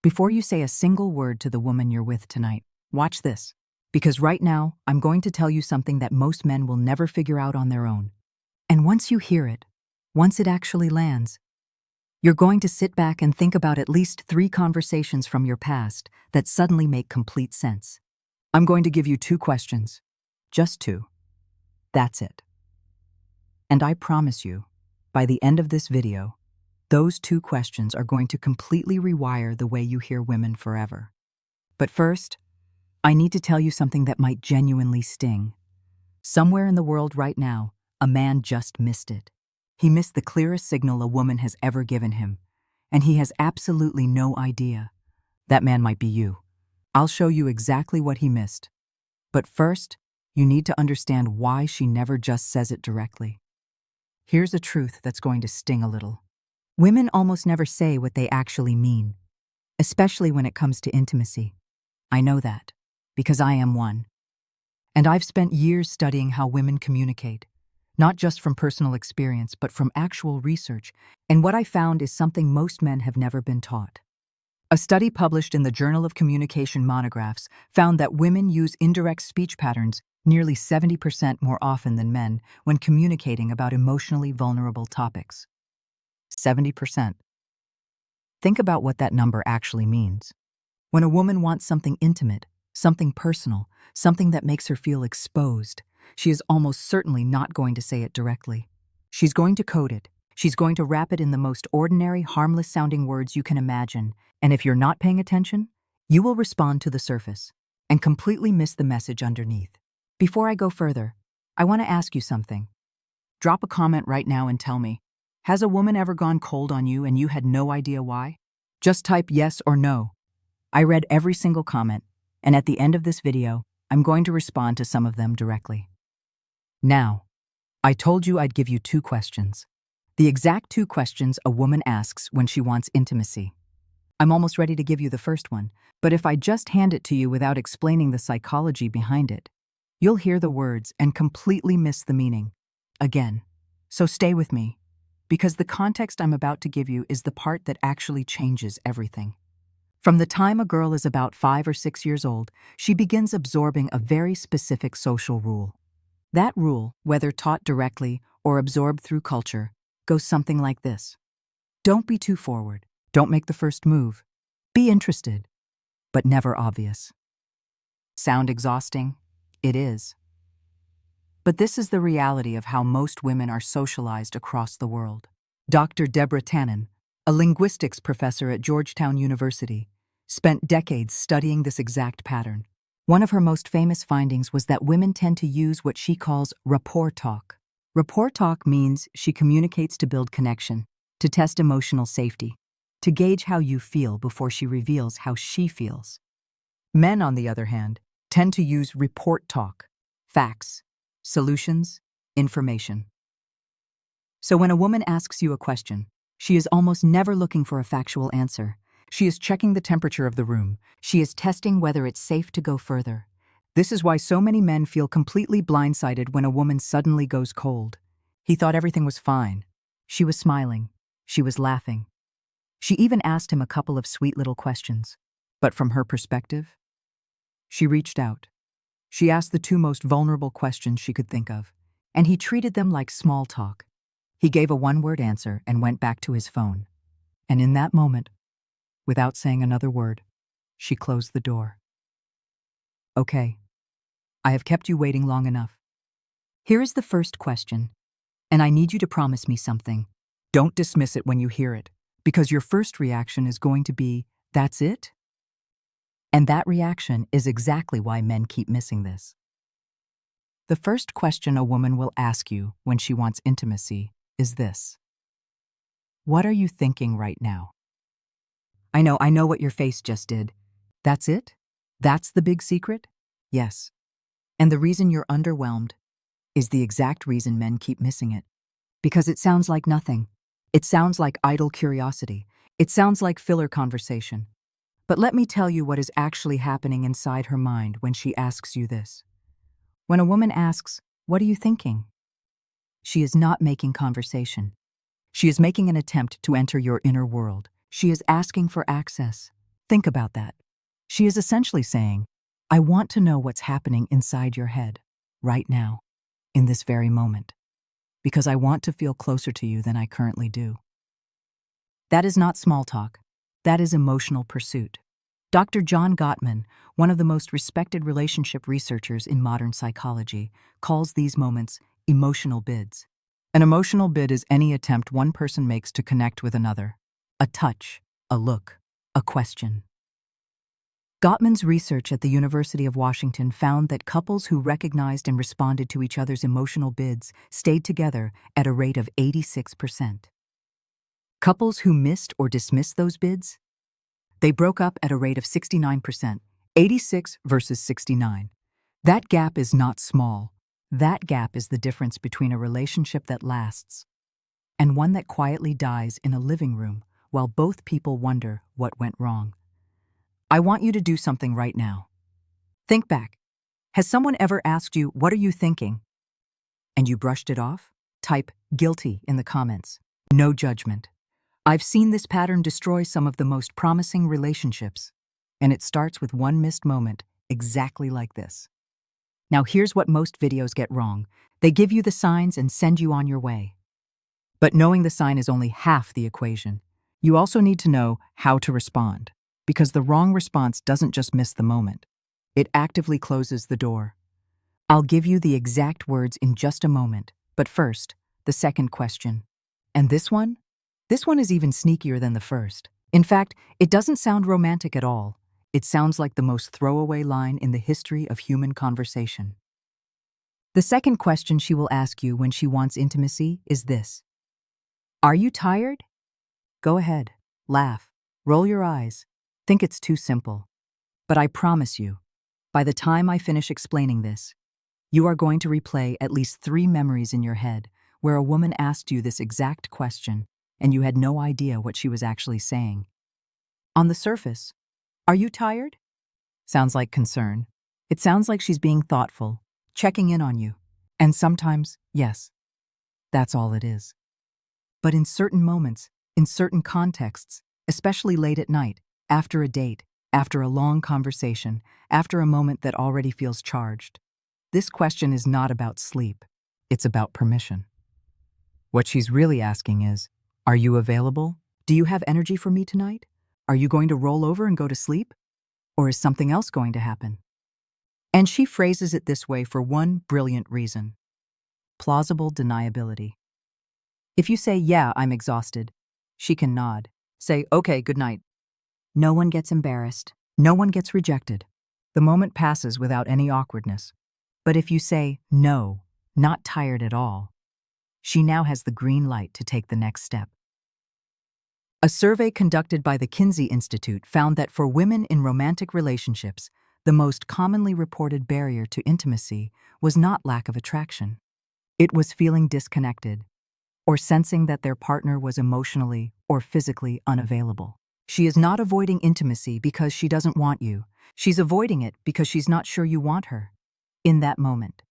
Before you say a single word to the woman you're with tonight, watch this. Because right now, I'm going to tell you something that most men will never figure out on their own. And once you hear it, once it actually lands, you're going to sit back and think about at least 3 conversations from your past that suddenly make complete sense. I'm going to give you 2 questions. Just 2. That's it. And I promise you, by the end of this video, those 2 questions are going to completely rewire the way you hear women forever. But first, I need to tell you something that might genuinely sting. Somewhere in the world right now, a man just missed it. He missed the clearest signal a woman has ever given him, and he has absolutely no idea. That man might be you. I'll show you exactly what he missed. But first, you need to understand why she never just says it directly. Here's a truth that's going to sting a little. Women almost never say what they actually mean, especially when it comes to intimacy. I know that, because I am one. And I've spent years studying how women communicate, not just from personal experience, but from actual research, and what I found is something most men have never been taught. A study published in the Journal of Communication Monographs found that women use indirect speech patterns nearly 70% more often than men when communicating about emotionally vulnerable topics. 70%. Think about what that number actually means. When a woman wants something intimate, something personal, something that makes her feel exposed, she is almost certainly not going to say it directly. She's going to code it. She's going to wrap it in the most ordinary, harmless-sounding words you can imagine, and if you're not paying attention, you will respond to the surface and completely miss the message underneath. Before I go further, I want to ask you something. Drop a comment right now and tell me, has a woman ever gone cold on you and you had no idea why? Just type yes or no. I read every single comment, and at the end of this video, I'm going to respond to some of them directly. Now, I told you I'd give you 2 questions. The exact 2 questions a woman asks when she wants intimacy. I'm almost ready to give you the first one, but if I just hand it to you without explaining the psychology behind it, you'll hear the words and completely miss the meaning. Again, so stay with me, because the context I'm about to give you is the part that actually changes everything. From the time a girl is about 5 or 6 years old, she begins absorbing a very specific social rule. That rule, whether taught directly or absorbed through culture, goes something like this. Don't be too forward. Don't make the first move. Be interested, but never obvious. Sound exhausting? It is. But this is the reality of how most women are socialized across the world. Dr. Deborah Tannen, a linguistics professor at Georgetown University, spent decades studying this exact pattern. One of her most famous findings was that women tend to use what she calls rapport talk. Rapport talk means she communicates to build connection, to test emotional safety, to gauge how you feel before she reveals how she feels. Men, on the other hand, tend to use report talk, facts, solutions, information. So when a woman asks you a question, she is almost never looking for a factual answer. She is checking the temperature of the room. She is testing whether it's safe to go further. This is why so many men feel completely blindsided when a woman suddenly goes cold. He thought everything was fine. She was smiling. She was laughing. She even asked him a couple of sweet little questions. But from her perspective, she reached out. She asked the 2 most vulnerable questions she could think of, and he treated them like small talk. He gave a 1-word answer and went back to his phone. And in that moment, without saying another word, she closed the door. Okay, I have kept you waiting long enough. Here is the first question, and I need you to promise me something. Don't dismiss it when you hear it, because your first reaction is going to be, that's it? And that reaction is exactly why men keep missing this. The first question a woman will ask you when she wants intimacy is this. What are you thinking right now? I know what your face just did. That's it? That's the big secret? Yes. And the reason you're underwhelmed is the exact reason men keep missing it. Because it sounds like nothing. It sounds like idle curiosity. It sounds like filler conversation. But let me tell you what is actually happening inside her mind when she asks you this. When a woman asks, "What are you thinking?" she is not making conversation. She is making an attempt to enter your inner world. She is asking for access. Think about that. She is essentially saying, I want to know what's happening inside your head, right now, in this very moment, because I want to feel closer to you than I currently do. That is not small talk. That is emotional pursuit. Dr. John Gottman, one of the most respected relationship researchers in modern psychology, calls these moments emotional bids. An emotional bid is any attempt one person makes to connect with another. A touch, a look, a question. Gottman's research at the University of Washington found that couples who recognized and responded to each other's emotional bids stayed together at a rate of 86%. Couples who missed or dismissed those bids? They broke up at a rate of 69%, 86 versus 69. That gap is not small. That gap is the difference between a relationship that lasts and one that quietly dies in a living room while both people wonder what went wrong. I want you to do something right now. Think back. Has someone ever asked you, "What are you thinking?" and you brushed it off? Type "guilty" in the comments. No judgment. I've seen this pattern destroy some of the most promising relationships, and it starts with one missed moment, exactly like this. Now here's what most videos get wrong. They give you the signs and send you on your way. But knowing the sign is only half the equation. You also need to know how to respond, because the wrong response doesn't just miss the moment. It actively closes the door. I'll give you the exact words in just a moment, but first, the second question. And this one? This one is even sneakier than the first. In fact, it doesn't sound romantic at all. It sounds like the most throwaway line in the history of human conversation. The second question she will ask you when she wants intimacy is this. Are you tired? Go ahead, laugh, roll your eyes. Think it's too simple. But I promise you, by the time I finish explaining this, you are going to replay at least 3 memories in your head where a woman asked you this exact question and you had no idea what she was actually saying. On the surface, are you tired? Sounds like concern. It sounds like she's being thoughtful, checking in on you. And sometimes, yes, that's all it is. But in certain moments, in certain contexts, especially late at night, after a date, after a long conversation, after a moment that already feels charged, this question is not about sleep. It's about permission. What she's really asking is, are you available? Do you have energy for me tonight? Are you going to roll over and go to sleep? Or is something else going to happen? And she phrases it this way for one brilliant reason. Plausible deniability. If you say, yeah, I'm exhausted, she can nod. Say, okay, good night. No one gets embarrassed. No one gets rejected. The moment passes without any awkwardness. But if you say, no, not tired at all, she now has the green light to take the next step. A survey conducted by the Kinsey Institute found that for women in romantic relationships, the most commonly reported barrier to intimacy was not lack of attraction. It was feeling disconnected, or sensing that their partner was emotionally or physically unavailable. She is not avoiding intimacy because she doesn't want you. She's avoiding it because she's not sure you want her in that moment.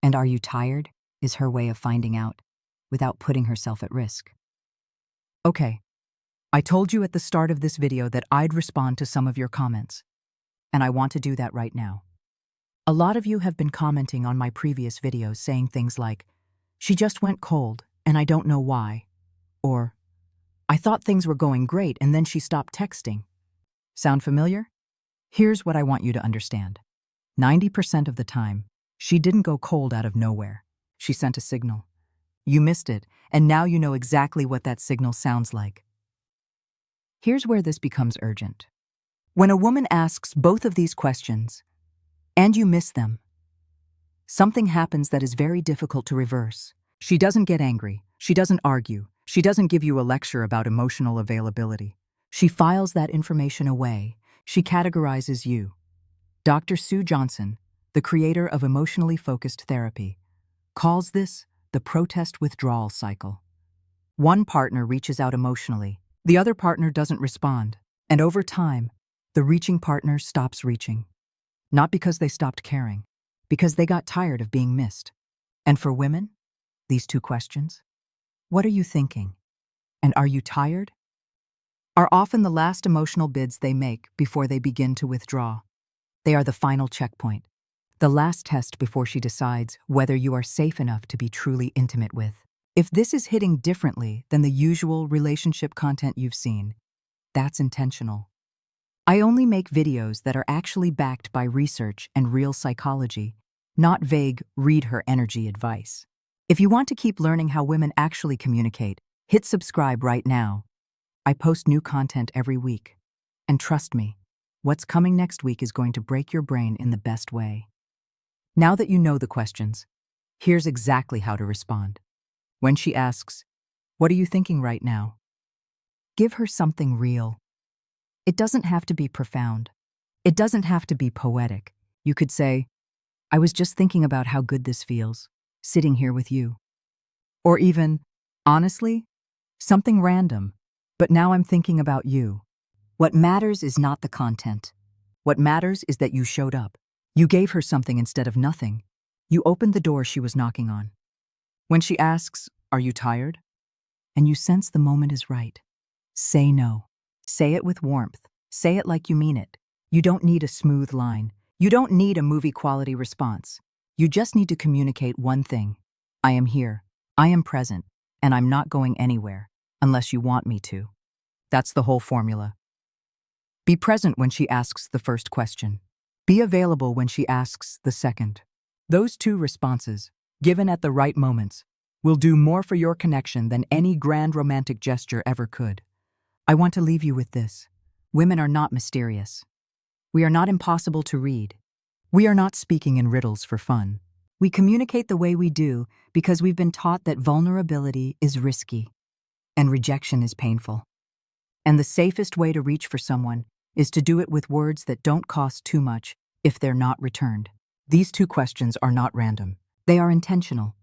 And are you tired? Is her way of finding out without putting herself at risk. Okay, I told you at the start of this video that I'd respond to some of your comments, and I want to do that right now. A lot of you have been commenting on my previous videos saying things like, she just went cold and I don't know why, or I thought things were going great and then she stopped texting. Sound familiar? Here's what I want you to understand. 90% of the time, she didn't go cold out of nowhere. She sent a signal. You missed it, and now you know exactly what that signal sounds like. Here's where this becomes urgent. When a woman asks both of these questions, and you miss them, something happens that is very difficult to reverse. She doesn't get angry. She doesn't argue. She doesn't give you a lecture about emotional availability. She files that information away. She categorizes you. Dr. Sue Johnson, the creator of emotionally focused therapy, calls this the protest withdrawal cycle. One partner reaches out emotionally. The other partner doesn't respond. And over time, the reaching partner stops reaching. Not because they stopped caring, because they got tired of being missed. And for women, these 2 questions. What are you thinking? And are you tired? are often the last emotional bids they make before they begin to withdraw. They are the final checkpoint, the last test before she decides whether you are safe enough to be truly intimate with. If this is hitting differently than the usual relationship content you've seen, that's intentional. I only make videos that are actually backed by research and real psychology, not vague read her energy advice. If you want to keep learning how women actually communicate, hit subscribe right now. I post new content every week. And trust me, what's coming next week is going to break your brain in the best way. Now that you know the questions, here's exactly how to respond. When she asks, "What are you thinking right now?" give her something real. It doesn't have to be profound. It doesn't have to be poetic. You could say, "I was just thinking about how good this feels, sitting here with you." Or even, "Honestly, something random, but now I'm thinking about you." What matters is not the content. What matters is that you showed up. You gave her something instead of nothing. You opened the door she was knocking on. When she asks, "Are you tired?" and you sense the moment is right, say no. Say it with warmth. Say it like you mean it. You don't need a smooth line. You don't need a movie-quality response. You just need to communicate one thing. I am here. I am present. And I'm not going anywhere, unless you want me to. That's the whole formula. Be present when she asks the first question. Be available when she asks the second. Those two responses, given at the right moments, will do more for your connection than any grand romantic gesture ever could. I want to leave you with this. Women are not mysterious. We are not impossible to read. We are not speaking in riddles for fun. We communicate the way we do because we've been taught that vulnerability is risky and rejection is painful. And the safest way to reach for someone is to do it with words that don't cost too much if they're not returned. These two questions are not random. They are intentional.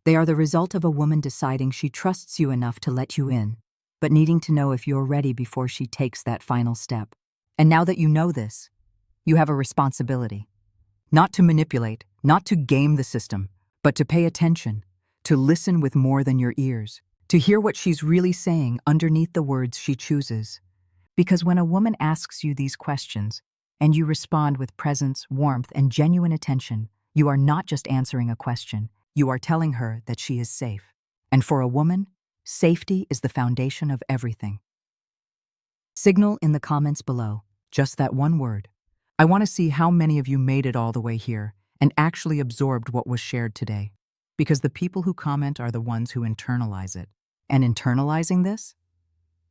They are the result of a woman deciding she trusts you enough to let you in, but needing to know if you're ready before she takes that final step. And now that you know this, you have a responsibility. Not to manipulate, not to game the system, but to pay attention, to listen with more than your ears, to hear what she's really saying underneath the words she chooses. Because when a woman asks you these questions, and you respond with presence, warmth, and genuine attention, you are not just answering a question, you are telling her that she is safe. And for a woman, safety is the foundation of everything. Signal in the comments below, just that one word. I want to see how many of you made it all the way here and actually absorbed what was shared today. Because the people who comment are the ones who internalize it. And internalizing this?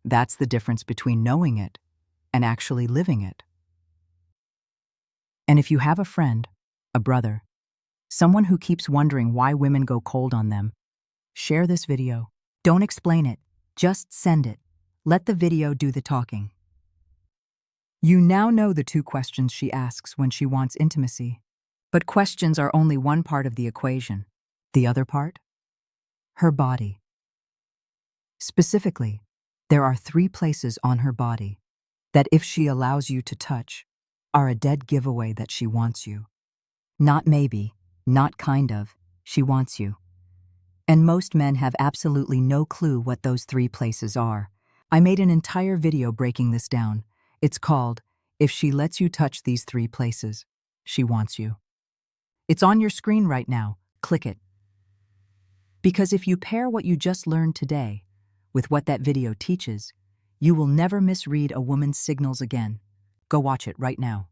That's the difference between knowing it and actually living it. And if you have a friend, a brother, someone who keeps wondering why women go cold on them, share this video. Don't explain it, just send it. Let the video do the talking. You now know the two questions she asks when she wants intimacy. But questions are only one part of the equation. The other part? Her body. Specifically, there are 3 places on her body that, if she allows you to touch, are a dead giveaway that she wants you. Not maybe, not kind of, she wants you. And most men have absolutely no clue what those 3 places are. I made an entire video breaking this down. It's called, "If She Lets You Touch These 3 Places, She Wants You." It's on your screen right now. Click it. Because if you pair what you just learned today with what that video teaches, you will never misread a woman's signals again. Go watch it right now.